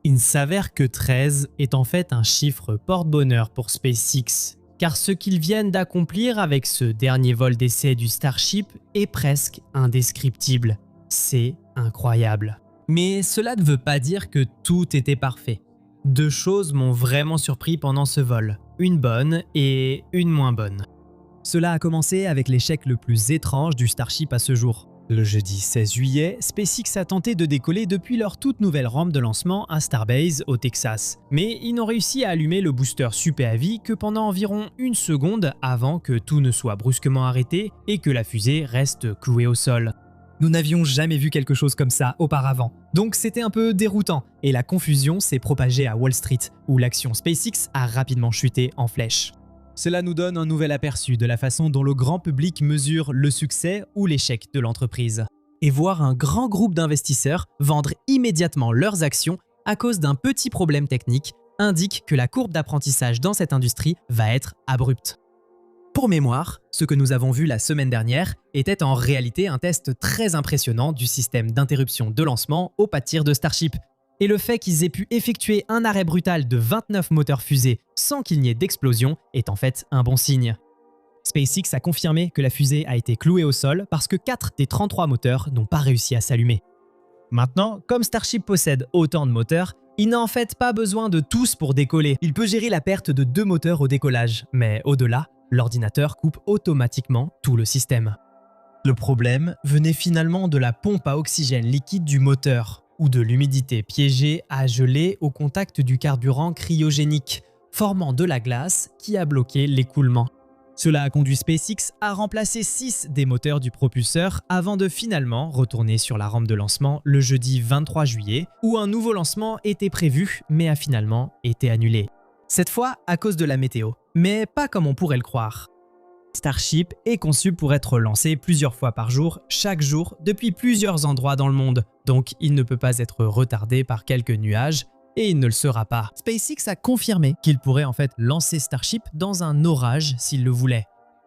Il s'avère que 13 est en fait un chiffre porte-bonheur pour SpaceX, car ce qu'ils viennent d'accomplir avec ce dernier vol d'essai du Starship est presque indescriptible. C'est incroyable. Mais cela ne veut pas dire que tout était parfait. Deux choses m'ont vraiment surpris pendant ce vol, une bonne et une moins bonne. Cela a commencé avec l'échec le plus étrange du Starship à ce jour. Le jeudi 16 juillet, SpaceX a tenté de décoller depuis leur toute nouvelle rampe de lancement à Starbase au Texas. Mais ils n'ont réussi à allumer le booster Super Heavy que pendant environ une seconde avant que tout ne soit brusquement arrêté et que la fusée reste clouée au sol. Nous n'avions jamais vu quelque chose comme ça auparavant, donc c'était un peu déroutant et la confusion s'est propagée à Wall Street où l'action SpaceX a rapidement chuté en flèche. Cela nous donne un nouvel aperçu de la façon dont le grand public mesure le succès ou l'échec de l'entreprise. Et voir un grand groupe d'investisseurs vendre immédiatement leurs actions à cause d'un petit problème technique indique que la courbe d'apprentissage dans cette industrie va être abrupte. Pour mémoire, ce que nous avons vu la semaine dernière était en réalité un test très impressionnant du système d'interruption de lancement au pas de tir de Starship. Et le fait qu'ils aient pu effectuer un arrêt brutal de 29 moteurs fusée sans qu'il n'y ait d'explosion est en fait un bon signe. SpaceX a confirmé que la fusée a été clouée au sol parce que 4 des 33 moteurs n'ont pas réussi à s'allumer. Maintenant, comme Starship possède autant de moteurs, il n'a en fait pas besoin de tous pour décoller. Il peut gérer la perte de 2 moteurs au décollage, mais au-delà, l'ordinateur coupe automatiquement tout le système. Le problème venait finalement de la pompe à oxygène liquide du moteur, ou de l'humidité piégée à geler au contact du carburant cryogénique, formant de la glace qui a bloqué l'écoulement. Cela a conduit SpaceX à remplacer 6 des moteurs du propulseur avant de finalement retourner sur la rampe de lancement le jeudi 23 juillet, où un nouveau lancement était prévu mais a finalement été annulé. Cette fois à cause de la météo, mais pas comme on pourrait le croire. Starship est conçu pour être lancé plusieurs fois par jour, chaque jour, depuis plusieurs endroits dans le monde, donc il ne peut pas être retardé par quelques nuages, et il ne le sera pas. SpaceX a confirmé qu'il pourrait en fait lancer Starship dans un orage s'il le voulait.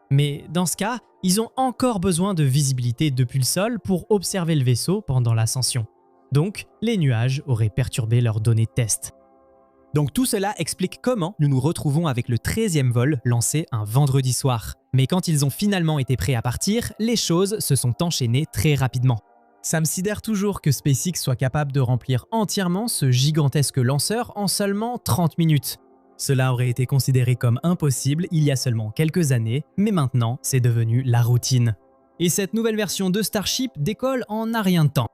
Mais dans ce cas, ils ont encore besoin de visibilité depuis le sol pour observer le vaisseau pendant l'ascension. Donc, les nuages auraient perturbé leurs données de test. Donc tout cela explique comment nous nous retrouvons avec le 13e vol lancé un vendredi soir. Mais quand ils ont finalement été prêts à partir, les choses se sont enchaînées très rapidement. Ça me sidère toujours que SpaceX soit capable de remplir entièrement ce gigantesque lanceur en seulement 30 minutes. Cela aurait été considéré comme impossible il y a seulement quelques années, mais maintenant c'est devenu la routine. Et cette nouvelle version de Starship décolle en un rien de temps.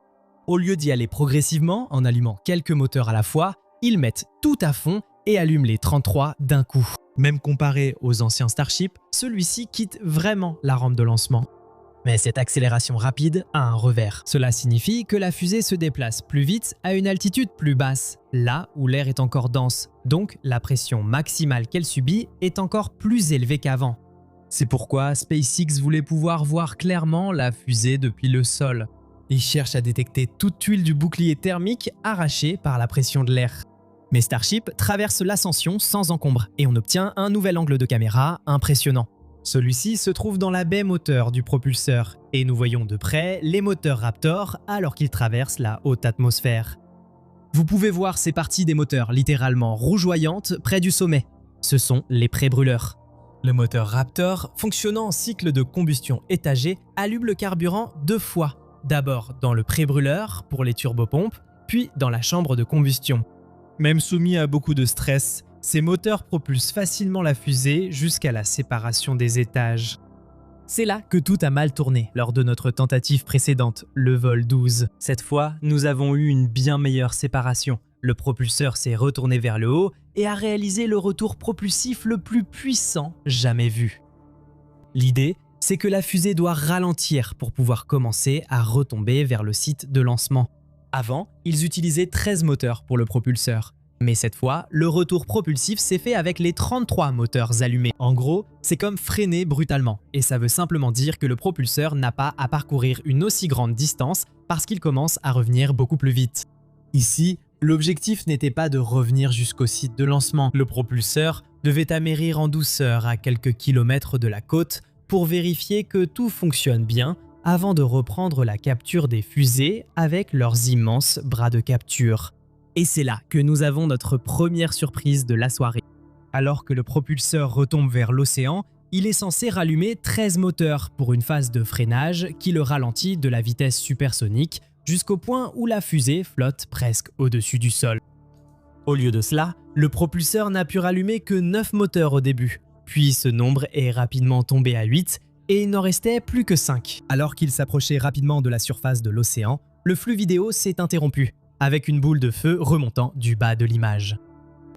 Au lieu d'y aller progressivement en allumant quelques moteurs à la fois, ils mettent tout à fond et allument les 33 d'un coup. Même comparé aux anciens Starship, celui-ci quitte vraiment la rampe de lancement. Mais cette accélération rapide a un revers. Cela signifie que la fusée se déplace plus vite à une altitude plus basse, là où l'air est encore dense. Donc la pression maximale qu'elle subit est encore plus élevée qu'avant. C'est pourquoi SpaceX voulait pouvoir voir clairement la fusée depuis le sol. Ils cherchent à détecter toute tuile du bouclier thermique arrachée par la pression de l'air. Mais Starship traverse l'ascension sans encombre et on obtient un nouvel angle de caméra impressionnant. Celui-ci se trouve dans la baie moteur du propulseur et nous voyons de près les moteurs Raptor alors qu'ils traversent la haute atmosphère. Vous pouvez voir ces parties des moteurs littéralement rougeoyantes près du sommet. Ce sont les pré-brûleurs. Le moteur Raptor, fonctionnant en cycle de combustion étagé, allume le carburant 2 fois. D'abord dans le pré-brûleur pour les turbopompes, puis dans la chambre de combustion. Même soumis à beaucoup de stress, ces moteurs propulsent facilement la fusée jusqu'à la séparation des étages. C'est là que tout a mal tourné lors de notre tentative précédente, le vol 12. Cette fois, nous avons eu une bien meilleure séparation. Le propulseur s'est retourné vers le haut et a réalisé le retour propulsif le plus puissant jamais vu. L'idée, c'est que la fusée doit ralentir pour pouvoir commencer à retomber vers le site de lancement. Avant, ils utilisaient 13 moteurs pour le propulseur. Mais cette fois, le retour propulsif s'est fait avec les 33 moteurs allumés. En gros, c'est comme freiner brutalement. Et ça veut simplement dire que le propulseur n'a pas à parcourir une aussi grande distance parce qu'il commence à revenir beaucoup plus vite. Ici, l'objectif n'était pas de revenir jusqu'au site de lancement. Le propulseur devait amérir en douceur à quelques kilomètres de la côte pour vérifier que tout fonctionne bien avant de reprendre la capture des fusées avec leurs immenses bras de capture. Et c'est là que nous avons notre première surprise de la soirée. Alors que le propulseur retombe vers l'océan, il est censé rallumer 13 moteurs pour une phase de freinage qui le ralentit de la vitesse supersonique jusqu'au point où la fusée flotte presque au-dessus du sol. Au lieu de cela, le propulseur n'a pu rallumer que 9 moteurs au début, puis ce nombre est rapidement tombé à 8 et il n'en restait plus que 5. Alors qu'il s'approchait rapidement de la surface de l'océan, le flux vidéo s'est interrompu, avec une boule de feu remontant du bas de l'image.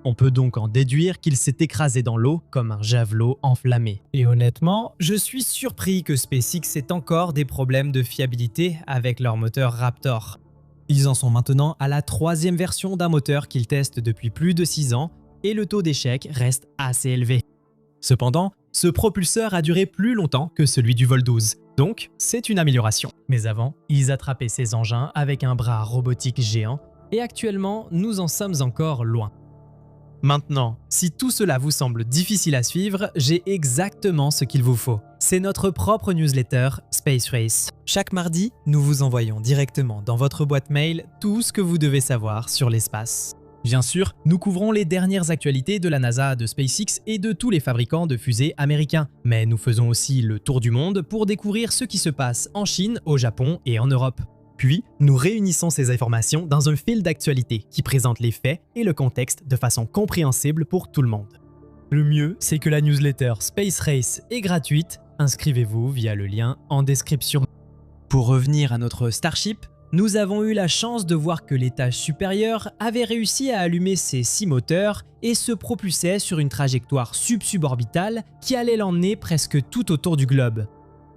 On peut donc en déduire qu'il s'est écrasé dans l'eau comme un javelot enflammé. Et honnêtement, je suis surpris que SpaceX ait encore des problèmes de fiabilité avec leur moteur Raptor. Ils en sont maintenant à la 3e version d'un moteur qu'ils testent depuis plus de 6 ans et le taux d'échec reste assez élevé. Cependant, ce propulseur a duré plus longtemps que celui du vol 12, donc c'est une amélioration. Mais avant, ils attrapaient ces engins avec un bras robotique géant et actuellement, nous en sommes encore loin. Maintenant, si tout cela vous semble difficile à suivre, j'ai exactement ce qu'il vous faut. C'est notre propre newsletter Space Race. Chaque mardi, nous vous envoyons directement dans votre boîte mail tout ce que vous devez savoir sur l'espace. Bien sûr, nous couvrons les dernières actualités de la NASA, de SpaceX et de tous les fabricants de fusées américains. Mais nous faisons aussi le tour du monde pour découvrir ce qui se passe en Chine, au Japon et en Europe. Puis, nous réunissons ces informations dans un fil d'actualité qui présente les faits et le contexte de façon compréhensible pour tout le monde. Le mieux, c'est que la newsletter Space Race est gratuite. Inscrivez-vous via le lien en description. Pour revenir à notre Starship, nous avons eu la chance de voir que l'étage supérieur avait réussi à allumer ses 6 moteurs et se propulsait sur une trajectoire suborbitale qui allait l'emmener presque tout autour du globe.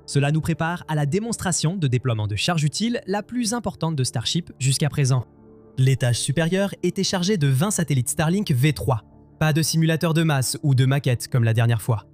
Cela nous prépare à la démonstration de déploiement de charge utile la plus importante de Starship jusqu'à présent. L'étage supérieur était chargé de 20 satellites Starlink V3. Pas de simulateur de masse ou de maquette comme la dernière fois.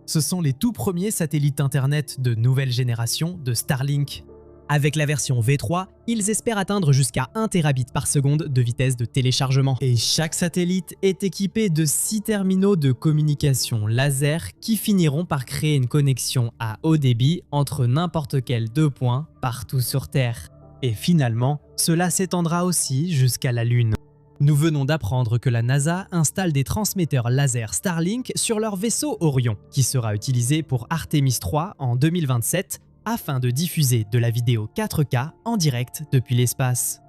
Ce sont les tout premiers satellites internet de nouvelle génération de Starlink. Avec la version V3, ils espèrent atteindre jusqu'à 1 Tbps de vitesse de téléchargement. Et chaque satellite est équipé de 6 terminaux de communication laser qui finiront par créer une connexion à haut débit entre n'importe quels 2 points partout sur Terre. Et finalement, cela s'étendra aussi jusqu'à la Lune. Nous venons d'apprendre que la NASA installe des transmetteurs laser Starlink sur leur vaisseau Orion, qui sera utilisé pour Artemis 3 en 2027, afin de diffuser de la vidéo 4K en direct depuis l'espace.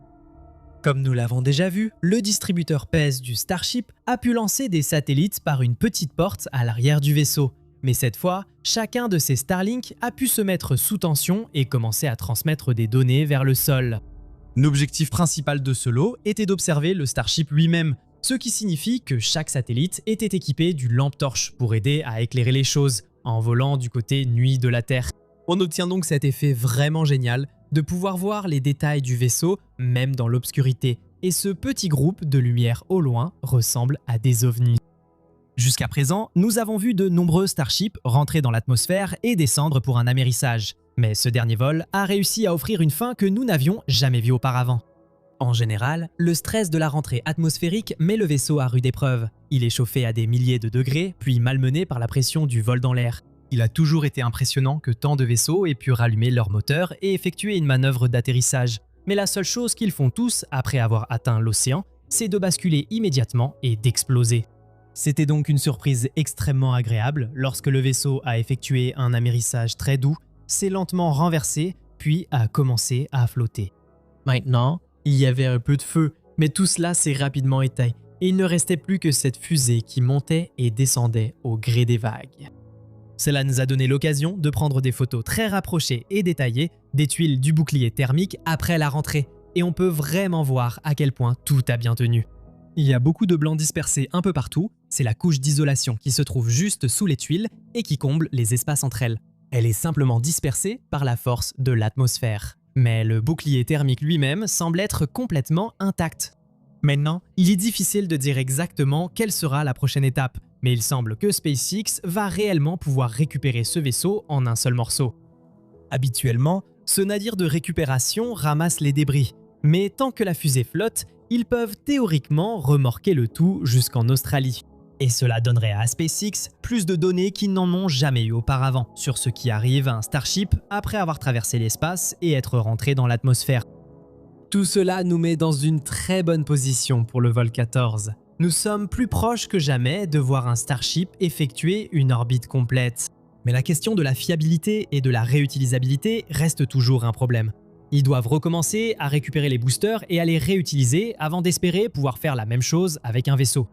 Comme nous l'avons déjà vu, le distributeur PES du Starship a pu lancer des satellites par une petite porte à l'arrière du vaisseau. Mais cette fois, chacun de ces Starlink a pu se mettre sous tension et commencer à transmettre des données vers le sol. L'objectif principal de ce lot était d'observer le Starship lui-même, ce qui signifie que chaque satellite était équipé d'une lampe torche pour aider à éclairer les choses, en volant du côté nuit de la Terre. On obtient donc cet effet vraiment génial de pouvoir voir les détails du vaisseau même dans l'obscurité, et ce petit groupe de lumière au loin ressemble à des ovnis. Jusqu'à présent, nous avons vu de nombreux Starships rentrer dans l'atmosphère et descendre pour un amérissage, mais ce dernier vol a réussi à offrir une fin que nous n'avions jamais vue auparavant. En général, le stress de la rentrée atmosphérique met le vaisseau à rude épreuve. Il est chauffé à des milliers de degrés, puis malmené par la pression du vol dans l'air. Il a toujours été impressionnant que tant de vaisseaux aient pu rallumer leurs moteurs et effectuer une manœuvre d'atterrissage. Mais la seule chose qu'ils font tous après avoir atteint l'océan, c'est de basculer immédiatement et d'exploser. C'était donc une surprise extrêmement agréable lorsque le vaisseau a effectué un amérissage très doux, s'est lentement renversé, puis a commencé à flotter. Maintenant, il y avait un peu de feu, mais tout cela s'est rapidement éteint et il ne restait plus que cette fusée qui montait et descendait au gré des vagues. Cela nous a donné l'occasion de prendre des photos très rapprochées et détaillées des tuiles du bouclier thermique après la rentrée, et on peut vraiment voir à quel point tout a bien tenu. Il y a beaucoup de blanc dispersé un peu partout, c'est la couche d'isolation qui se trouve juste sous les tuiles et qui comble les espaces entre elles. Elle est simplement dispersée par la force de l'atmosphère. Mais le bouclier thermique lui-même semble être complètement intact. Maintenant, il est difficile de dire exactement quelle sera la prochaine étape, mais il semble que SpaceX va réellement pouvoir récupérer ce vaisseau en un seul morceau. Habituellement, ce navire de récupération ramasse les débris, mais tant que la fusée flotte, ils peuvent théoriquement remorquer le tout jusqu'en Australie. Et cela donnerait à SpaceX plus de données qu'ils n'en ont jamais eu auparavant sur ce qui arrive à un Starship après avoir traversé l'espace et être rentré dans l'atmosphère. Tout cela nous met dans une très bonne position pour le vol 14. Nous sommes plus proches que jamais de voir un Starship effectuer une orbite complète. Mais la question de la fiabilité et de la réutilisabilité reste toujours un problème. Ils doivent recommencer à récupérer les boosters et à les réutiliser avant d'espérer pouvoir faire la même chose avec un vaisseau.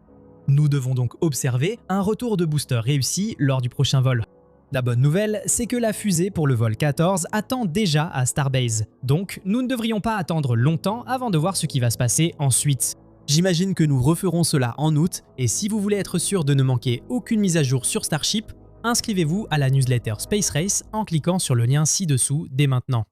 Nous devons donc observer un retour de booster réussi lors du prochain vol. La bonne nouvelle, c'est que la fusée pour le vol 14 attend déjà à Starbase, donc nous ne devrions pas attendre longtemps avant de voir ce qui va se passer ensuite. J'imagine que nous referons cela en août, et si vous voulez être sûr de ne manquer aucune mise à jour sur Starship, inscrivez-vous à la newsletter Space Race en cliquant sur le lien ci-dessous dès maintenant.